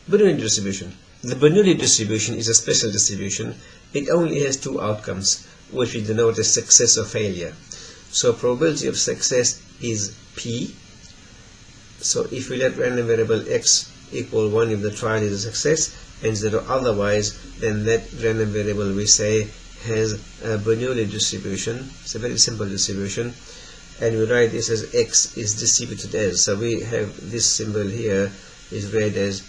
Bernoulli distribution. The Bernoulli distribution is a special distribution. It only has two outcomes, which we denote as success or failure. So probability of success is P. So if we let random variable x equal 1 if the trial is a success and 0 otherwise, then that random variable we say has a Bernoulli distribution. It's a very simple distribution, and we write this as x is distributed as. So we have this symbol here is read as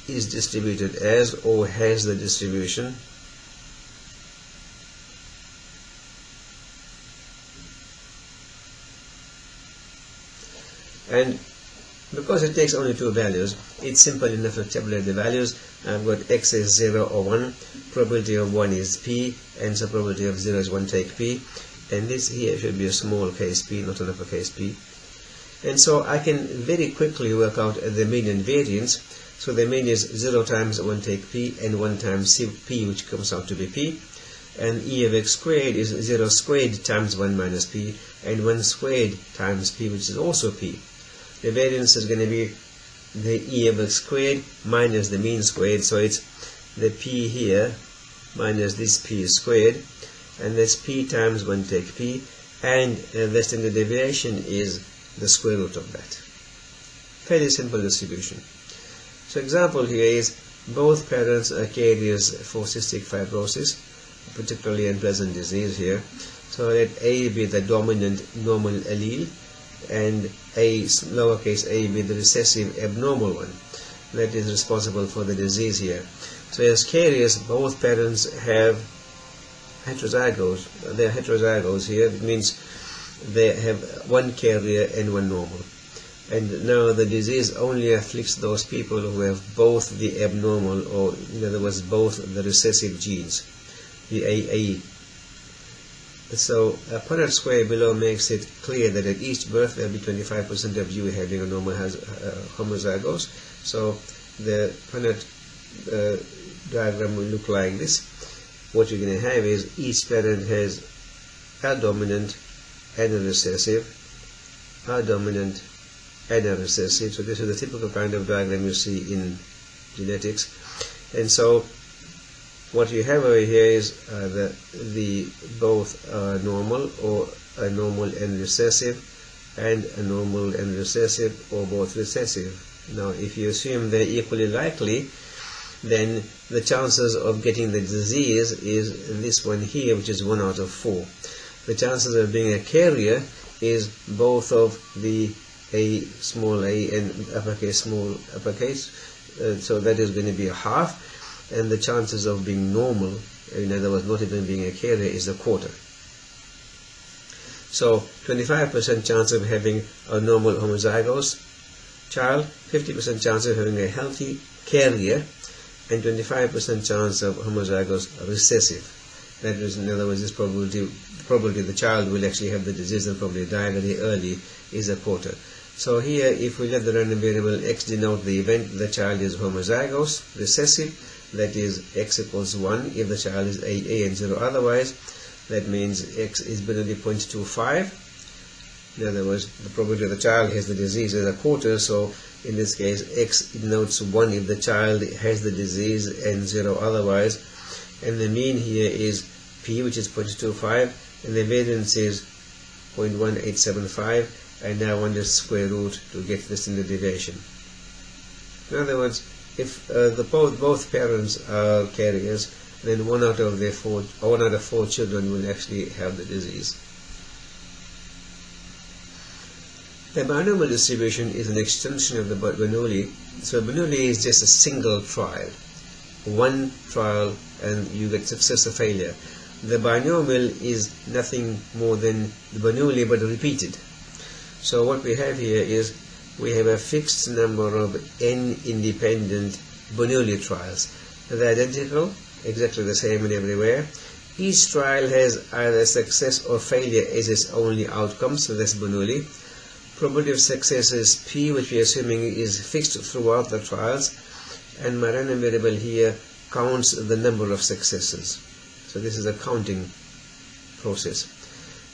is distributed as or has the distribution. And because it takes only two values, it's simple enough to tabulate the values. I've got x is 0 or 1, probability of 1 is p, and so probability of 0 is 1 take p, and this here should be a small case p, not an uppercase p. And so I can very quickly work out the mean and variance. So the mean is 0 times 1 take p and 1 times p, which comes out to be p, and e of x squared is 0 squared times 1 minus p, and 1 squared times p, which is also p. The variance is going to be the e of x squared minus the mean squared, so it's the p here minus this p squared, and that's p times 1 take p, and the standard deviation is the square root of that. Fairly simple distribution. So example here is both parents are carriers for cystic fibrosis, a particularly unpleasant disease here. So let A be the dominant normal allele, and a lowercase a be the recessive abnormal one that is responsible for the disease here. So as carriers, both parents have heterozygotes. They are heterozygotes here. It means they have one carrier and one normal. And now the disease only afflicts those people who have both the abnormal, or in other words, both the recessive genes, the AA. So Punnett square below makes it clear that at each birth there will be 25% of you having a normal homozygous. So the Punnett diagram will look like this. What you're going to have is each parent has a dominant and a recessive, a dominant and a recessive. So this is the typical kind of diagram you see in genetics. And so what you have over here is the both normal, or a normal and recessive, and a normal and recessive, or both recessive. Now if you assume they're equally likely, then the chances of getting the disease is this one here, which is 1 out of 4. The chances of being a carrier is both of the a small a and uppercase small uppercase, so that is going to be a half, and the chances of being normal, in other words not even being a carrier, is a quarter. So 25% chance of having a normal homozygous child, 50% chance of having a healthy carrier, and 25% chance of homozygous recessive. That is, in other words, this probability the child will actually have the disease and probably die very early is a quarter. So here, if we let the random variable x denote the event the child is homozygous recessive, that is x equals 1 if the child is AA and 0 otherwise, that means x is Bernoulli 0.25. In other words, the probability the child has the disease is a quarter, so in this case x denotes 1 if the child has the disease and 0 otherwise, and the mean here is p, which is 0.25, and the variance is 0.1875, and now I want the square root to get the standard deviation. In other words, if both parents are carriers, then 1 out of 4 children will actually have the disease. The binomial distribution is an extension of the Bernoulli. So Bernoulli is just a single trial, one trial, and you get success or failure. The binomial is nothing more than the Bernoulli but repeated. So what we have here is we have a fixed number of n independent Bernoulli trials. They're identical, exactly the same in everywhere. Each trial has either success or failure as its only outcome, so that's Bernoulli. Probability of success is p, which we are assuming is fixed throughout the trials, and my random variable here counts the number of successes. So this is a counting process.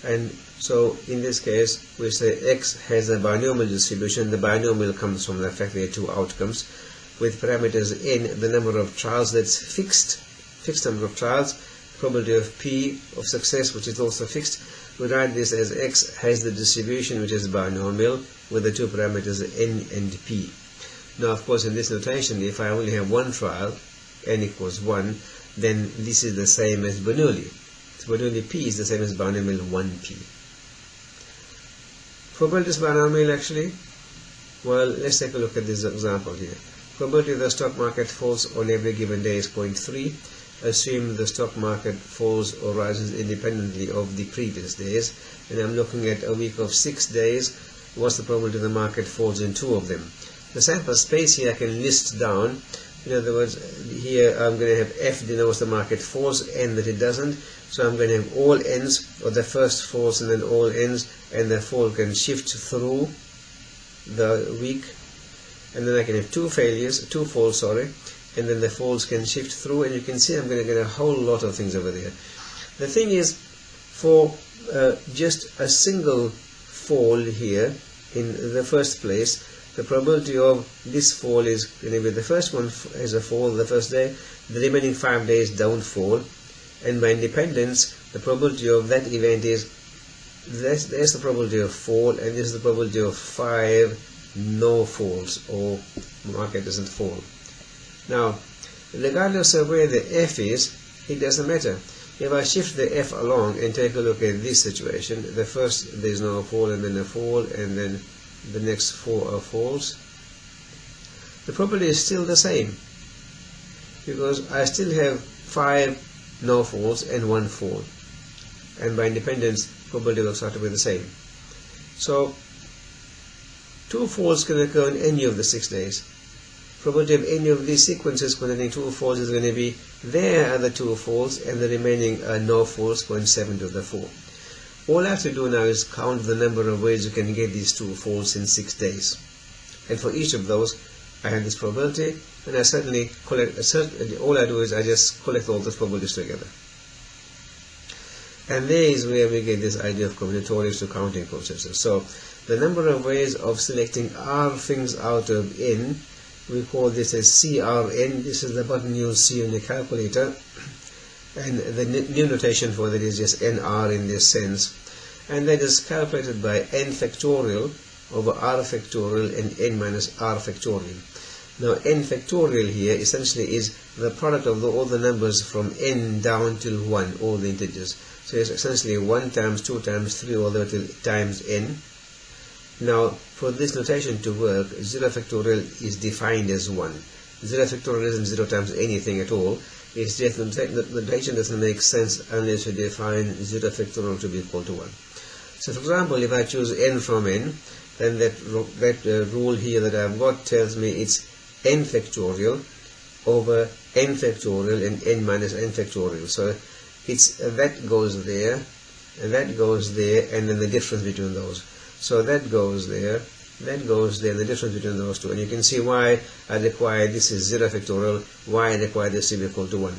And so in this case we say x has a binomial distribution. The binomial comes from the fact there are two outcomes. with parameters n, the number of trials that's fixed number of trials, probability of P of success, which is also fixed. We write this as X has the distribution which is binomial with the two parameters n and P. Now, of course, in this notation, if I only have one trial, n equals 1, then this is the same as Bernoulli. So Bernoulli P is the same as binomial 1P. Probability is binomial actually. Well, let's take a look at this example here. Probability of the stock market falls on every given day is 0.3. Assume the stock market falls or rises independently of the previous days, and I'm looking at a week of 6 days. What's the probability the market falls in 2 of them? The sample space here I can list down. In other words, here I'm going to have F denotes the market falls, N that it doesn't. So I'm going to have all N's, or the first falls and then all N's, and the fall can shift through the week. And then I can have 2 falls, and then the falls can shift through, and you can see I'm going to get a whole lot of things over there. The thing is, for just a single fall here in the first place, the probability of this fall is going to be the first one as a fall the first day, the remaining 5 days don't fall, and by independence the probability of that event is there's the probability of fall, and this is the probability of 5 no falls, or market doesn't fall. Now, regardless of where the F is, it doesn't matter. If I shift the F along and take a look at this situation, the first there's no fall, and then a fall, and then the next 4 are falls, the probability is still the same, because I still have 5 no falls and 1 fall, and by independence probability works out to be the same. So 2 falls can occur in any of the 6 days. Probability of any of these sequences containing 2 falls is going to be there are the 2 falls, and the remaining no falls, 0.7 to the 4. All I have to do now is count the number of ways you can get these 2 falls in 6 days. And for each of those, I have this probability, and I certainly collect, all I do is I just collect all those probabilities together. And there is where we get this idea of combinatorics to counting processes. So the number of ways of selecting R things out of N, we call this as CRN. This is the button you'll see on your calculator, and the new notation for that is just NR in this sense, and that is calculated by n factorial over r factorial and n minus r factorial. Now n factorial here essentially is the product of all the numbers from n down till 1, all the integers. So it's essentially 1 times 2 times 3 all the way till times n. Now for this notation to work, 0 factorial is defined as 1. 0 factorial isn't 0 times anything at all. It's just the notation doesn't make sense unless you define 0 factorial to be equal to 1. So for example, if I choose n from n, then that rule here that I've got tells me it's n factorial over n factorial and n minus n factorial. So it's that goes there, and that goes there, and then the difference between those. So that goes there, that goes there, the difference between those two. And you can see why I require this is 0 factorial, why I require this to be equal to 1.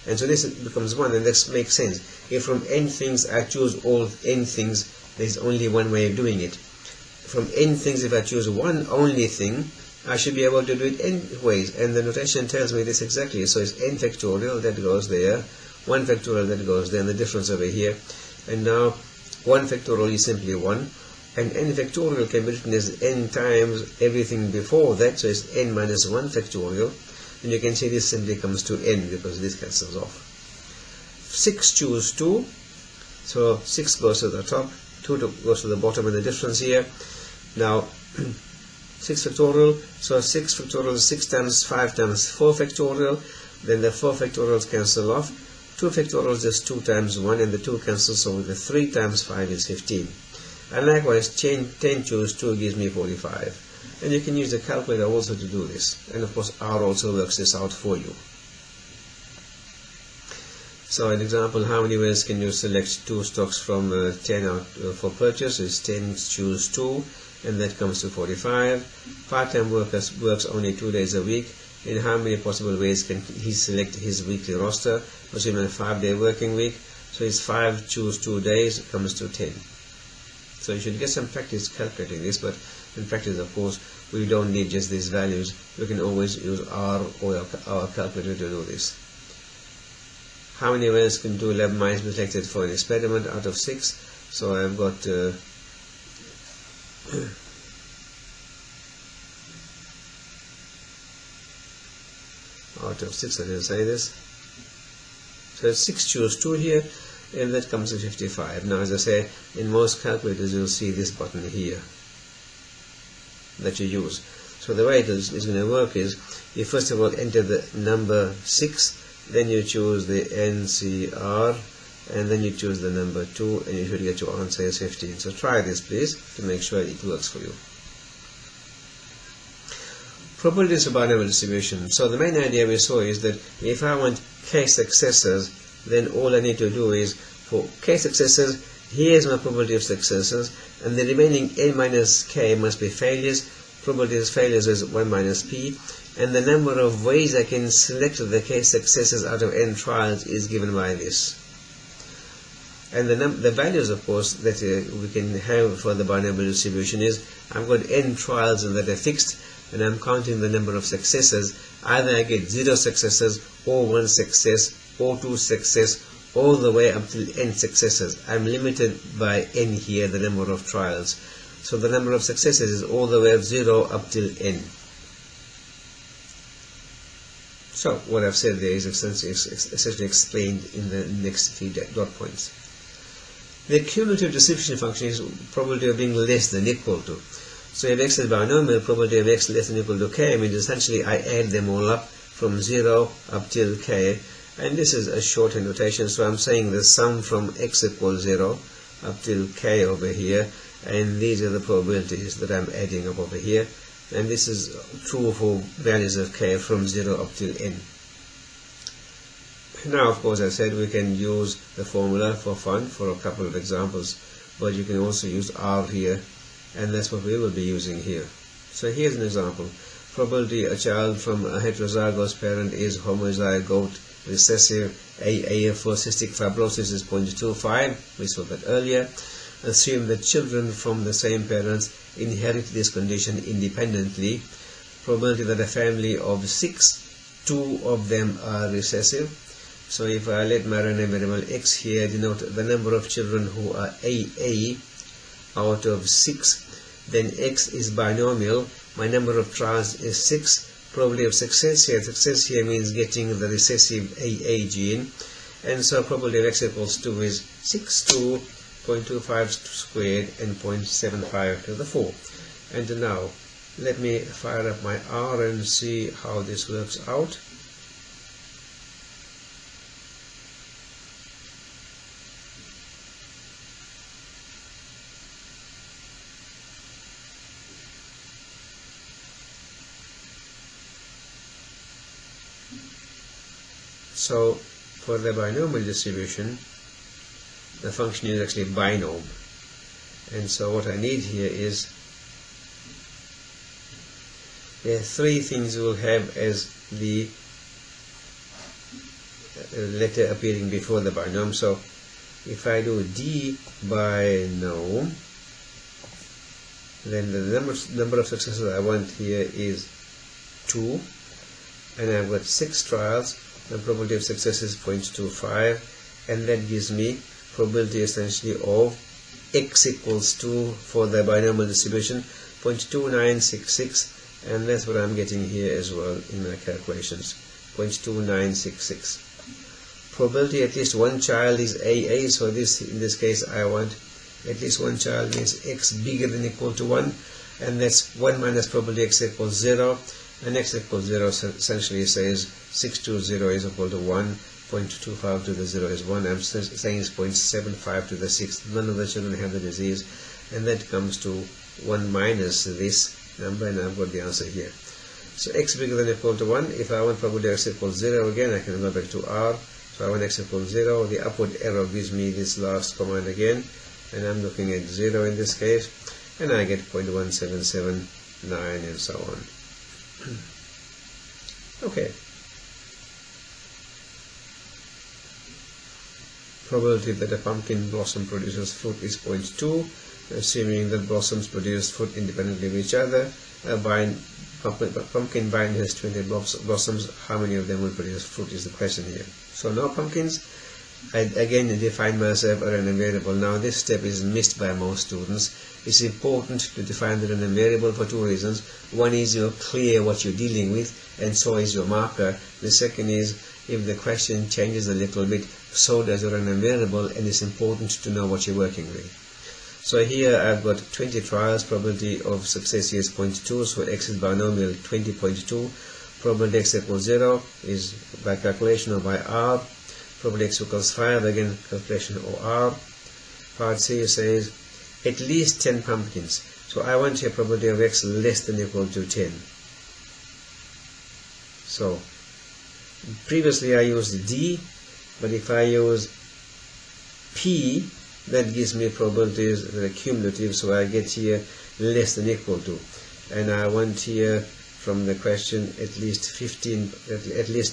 And so this becomes 1, and this makes sense. If from n things I choose all n things, there's only one way of doing it. From n things, if I choose one only thing, I should be able to do it n ways, and the notation tells me this exactly. So it's n factorial, that goes there, 1 factorial, that goes there, and the difference over here. And now 1 factorial is simply 1, and n factorial can be written as n times everything before that, so it's n minus 1 factorial, and you can see this simply comes to n because this cancels off. 6 choose 2, so 6 goes to the top, 2 goes to the bottom, and the difference here. Now 6 factorial, so 6 factorial is 6 times 5 times 4 factorial, then the 4 factorials cancel off. 2 factorials is 2 times 1, and the 2 cancels, so the 3 times 5 is 15. And likewise 10 choose 2 gives me 45. And you can use the calculator also to do this, and of course R also works this out for you. So an example, how many ways can you select 2 stocks from 10 out for purchase? Is 10 choose 2, and that comes to 45. Part-time worker works only 2 days a week. In how many possible ways can he select his weekly roster? Assuming a 5-day working week, so it's 5 choose 2 days, comes to 10. So you should get some practice calculating this, but In practice, of course, we don't need just these values. We can always use R or our calculator to do this. How many wells can 2 lab mice be selected for an experiment out of 6? So I've got out of 6, I didn't say this. So 6 choose 2 here, and that comes to 55. Now, as I said, in most calculators you'll see this button here that you use. So the way it is going to work is, you first of all enter the number 6, then you choose the NCR, and then you choose the number 2, and you should get your answer as 15. So try this please, to make sure it works for you. Probabilities of binomial distribution. So the main idea we saw is that if I want k successors, then all I need to do is, for k successors, here's my probability of successors, and the remaining n minus k must be failures. Probability of failures is 1 minus p, and the number of ways I can select the k successors out of n trials is given by this. And the values, of course, that we can have for the binomial distribution is, I've got n trials that are fixed, and I'm counting the number of successors. Either I get 0 successors, or 1 success, or 2 success, all the way up till n successors. I'm limited by n here, the number of trials. So the number of successes is all the way of 0 up till n. So what I've said there is essentially explained in the next 3 dot points. The cumulative distribution function is probability of being less than equal to. So if x is binomial, probability of x less than equal to k means essentially I add them all up from 0 up till k, and this is a shorthand notation, so I'm saying the sum from x equals 0 up till k over here, and these are the probabilities that I'm adding up over here, and this is true for values of k from 0 up till n. Now, of course, I said we can use the formula for fun for a couple of examples, but you can also use R here, and that's what we will be using here. So here's an example. Probability a child from a heterozygous parent is homozygote recessive AAF for cystic fibrosis is 0.25. We saw that earlier. Assume that children from the same parents inherit this condition independently. Probability that a family of 6, 2 of them are recessive. So if I let my random variable x here denote the number of children who are AA out of 6, then x is binomial. My number of trials is 6. Probability of success here means getting the recessive AA gene, and so probability of x equals 2 is 6, 2, 0.25 squared, and 0.75 to the 4. And now let me fire up my R and see how this works out. So for the binomial distribution, the function is actually binom, and so what I need here is, there are 3 things we'll have as the letter appearing before the binom. So if I do d binom, then the number of successes I want here is 2, and I've got 6 trials. The probability of success is 0.25, and that gives me probability essentially of x equals 2 for the binomial distribution, 0.2966, and that's what I'm getting here as well in my calculations, 0.2966. Probability at least one child is AA, so in this case I want at least one child means x bigger than equal to 1, and that's 1 minus probability x equals 0, and x equals 0 essentially says 6 to 0 is equal to 1, 0.25 to the 0 is 1, I'm saying it's 0.75 to the 6. None of the children have the disease, and that comes to 1 minus this number, and I've got the answer here. So x bigger than equal to 1, if I want probability x equals 0 again, I can go back to R, so I want x equals 0, the upward arrow gives me this last command again, and I'm looking at 0 in this case, and I get 0.1779 and so on. Okay. Probability that a pumpkin blossom produces fruit is 0.2. assuming that blossoms produce fruit independently of each other. Pumpkin vine has 20 blossoms. How many of them will produce fruit is the question here. So now pumpkins, I again define myself a random variable. Now this step is missed by most students. It's important to define the random variable for two reasons. One is you're clear what you're dealing with, and so is your marker. The second is if the question changes a little bit, so does your random variable, and it's important to know what you're working with. So here I've got 20 trials, probability of success here is 0.2, so x is binomial 20.2. Probability x equals 0 is by calculation or by r. Probability x equals 5, again calculation or r. Part C says at least 10 pumpkins. So I want here probability of x less than or equal to 10. So previously I used D, but if I use P, that gives me probabilities that are cumulative, so I get here less than or equal to. And I want here from the question at least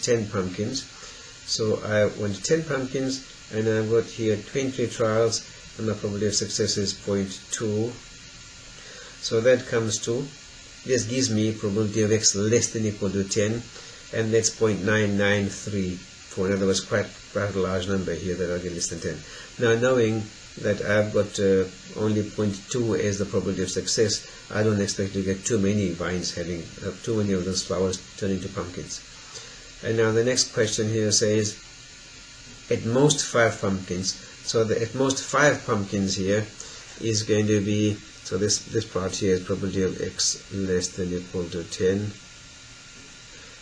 10 pumpkins. So I want 10 pumpkins, and I've got here 20 trials, and the probability of success is 0.2. So that comes to, this gives me probability of x less than or equal to 10, and that's 0.993. For in other words, quite a large number here that I'll get less than 10. Now knowing that I've got only 0.2 as the probability of success, I don't expect to get too many vines having too many of those flowers turning to pumpkins. And now the next question here says at most 5 pumpkins. So the at most 5 pumpkins here is going to be, so this part here is probability of x less than or equal to 10,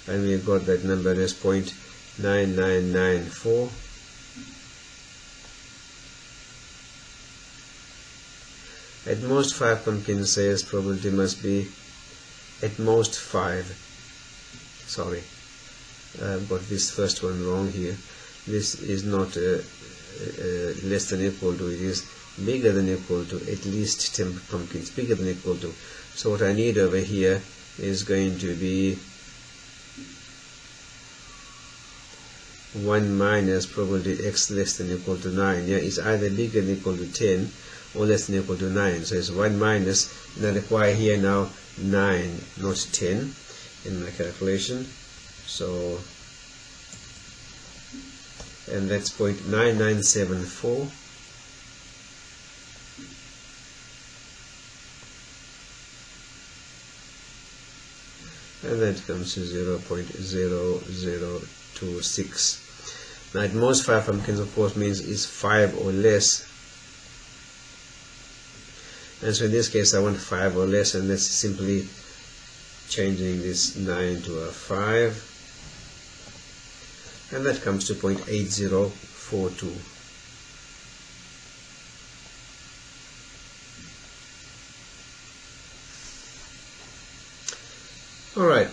and we've got that number as 0.9994. At most 5 pumpkins says probability must be at most 5. Sorry, I've got this first one wrong here. This is not less than or equal to, it is bigger than or equal to at least 10 pumpkins, bigger than or equal to. So what I need over here is going to be 1 minus probability x less than or equal to 9. Yeah, it's either bigger than or equal to 10 or less than or equal to 9. So it's 1 minus, and I require here now 9, not 10 in my calculation. So, and that's 0.9974. And that comes to 0.0026. Now at most 5 pumpkins of course means is 5 or less. And so in this case I want 5 or less, and that's simply changing this 9 to a 5. And that comes to 0.8042. Alright,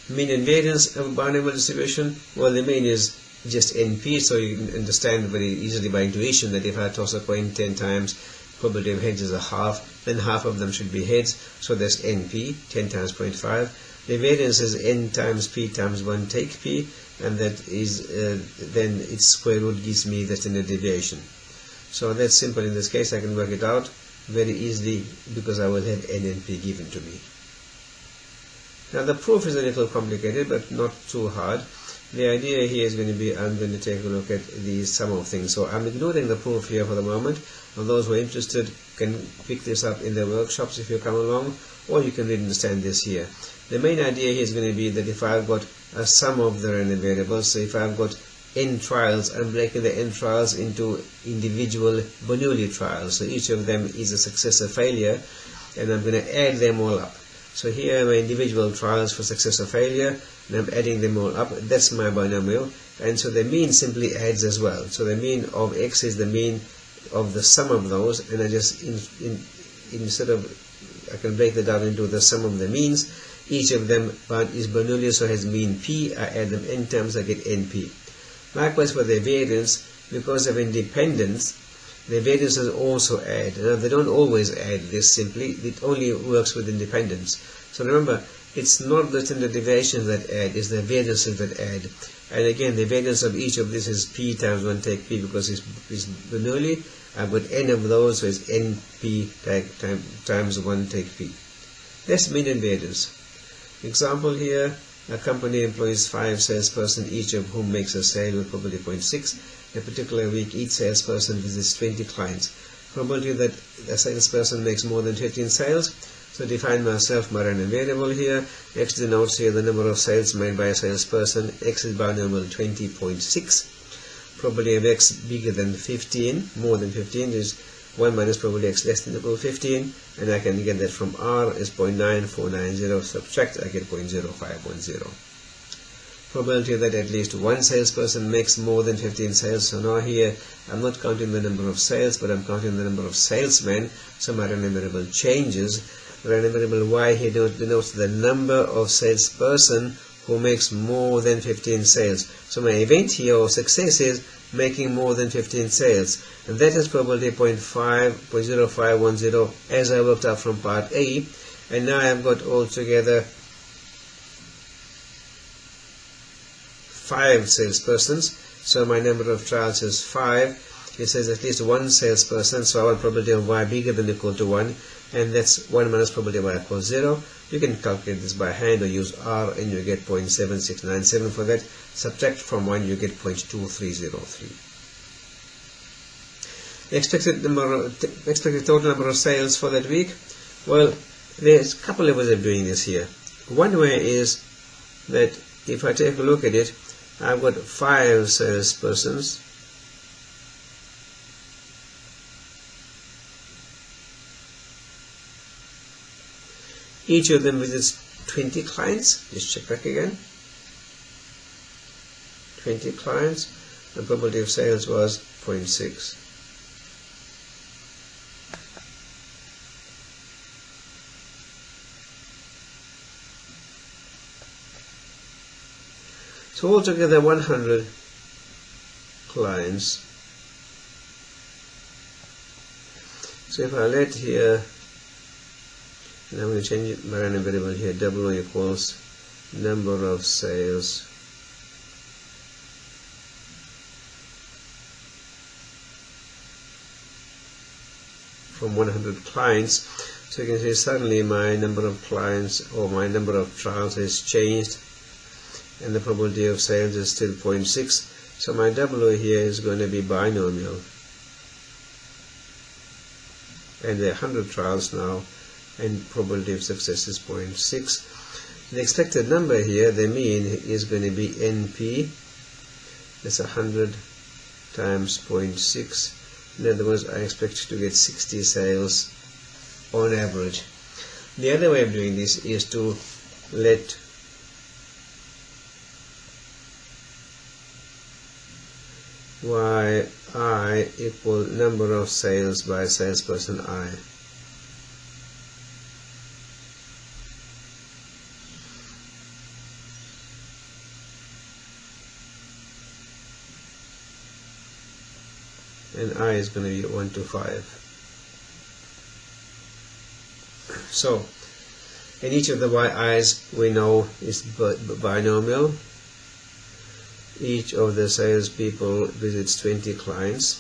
mean and variance of a binomial distribution. Well, the mean is just NP, so you can understand very easily by intuition that if I toss a coin 10 times, probability of heads is a half, then half of them should be heads, so that's NP, 10 times 0.5. The variance is N times P times 1 take P, and that is then its square root gives me the standard deviation. So that's simple in this case. I can work it out very easily because I will have N and P given to me. Now the proof is a little complicated, but not too hard. The idea here is going to be, I'm going to take a look at the sum of things. So I'm ignoring the proof here for the moment. And those who are interested can pick this up in their workshops if you come along, or you can really understand this here. The main idea here is going to be that if I've got a sum of the random variables, so if I've got n trials, I'm breaking the n trials into individual Bernoulli trials. So each of them is a success or failure, and I'm going to add them all up. So here are my individual trials for success or failure, and I'm adding them all up. That's my binomial, and so the mean simply adds as well. So the mean of x is the mean of the sum of those, and I just instead of, I can break that down into the sum of the means. Each of them is Bernoulli, so has mean p. I add them n times, I get np. Likewise for the variance, because of independence, the variances also add. Now they don't always add this simply, it only works with independence. So remember, it's not the standard deviations that add, it's the variances that add. And again, the variance of each of this is p times 1 take p because it's Bernoulli, I've got n of those, so it's np times 1 take p. That's median values. Example here, a company employs 5 salespersons, each of whom makes a sale with probability 0.6. In a particular week, each salesperson visits 20 clients. Probability that a salesperson makes more than 15 sales. So define myself my random variable here. X denotes here the number of sales made by a salesperson. X is binomial 20.6. Probability of X bigger than 15, more than 15 is 1 minus probability X less than or equal to 15, and I can get that from R is 0.9490, subtract, I get 0.0510. Probability that at least one salesperson makes more than 15 sales. So now here I'm not counting the number of sales, but I'm counting the number of salesmen, so my random variable changes. Random variable Y here denotes the number of salesperson who makes more than 15 sales. So my event here or success is making more than 15 sales, and that is probability 0.0510 as I worked out from part A. And now I've got altogether 5 salespersons, so my number of trials is 5. It says at least one salesperson, so I want probability of Y bigger than or equal to 1, and that's 1 minus probability of Y equals 0. You can calculate this by hand or use R, and you get 0.7697 for that. Subtract from 1, you get 0.2303. Expected total number of sales for that week. Well, there's a couple of ways of doing this here. One way is that if I take a look at it, I've got 5 salespersons. Each of them visits 20 clients. Just check back again. 20 clients. The probability of sales was 0.6. So altogether 100 clients. So if I let here, and I'm going to change my random variable here, W equals number of sales from 100 clients. So you can see suddenly my number of clients or my number of trials has changed, and the probability of sales is still 0.6. So my W here is going to be binomial, and there are 100 trials now, and probability of success is 0.6. The expected number here, the mean, is going to be NP. That's 100 times 0.6. In other words, I expect to get 60 sales on average. The other way of doing this is to let yi equal number of sales by salesperson I. And I is going to be 1 to 5. So, in each of the yi's we know is binomial. Each of the salespeople visits 20 clients.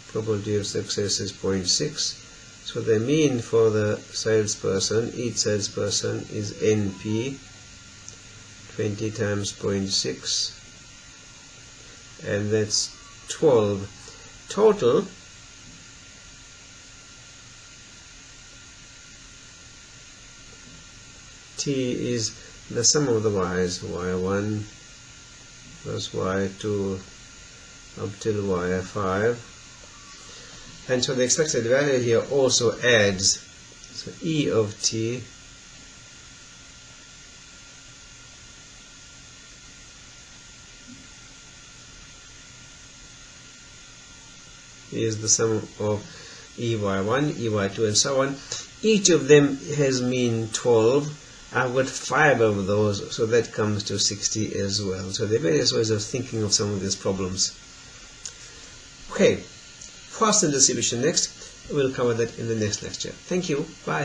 Probability of success is 0.6. So the mean for the salesperson, each salesperson, is NP, 20 times 0.6, and that's 12. Total T is the sum of the y's, y1 plus y2 up till y5, and so the expected value here also adds. So E of T is the sum of EY1, EY2, and so on. Each of them has mean 12. I've got 5 of those, so that comes to 60 as well. So there are various ways of thinking of some of these problems. Okay, Poisson distribution next. We'll cover that in the next lecture. Thank you. Bye.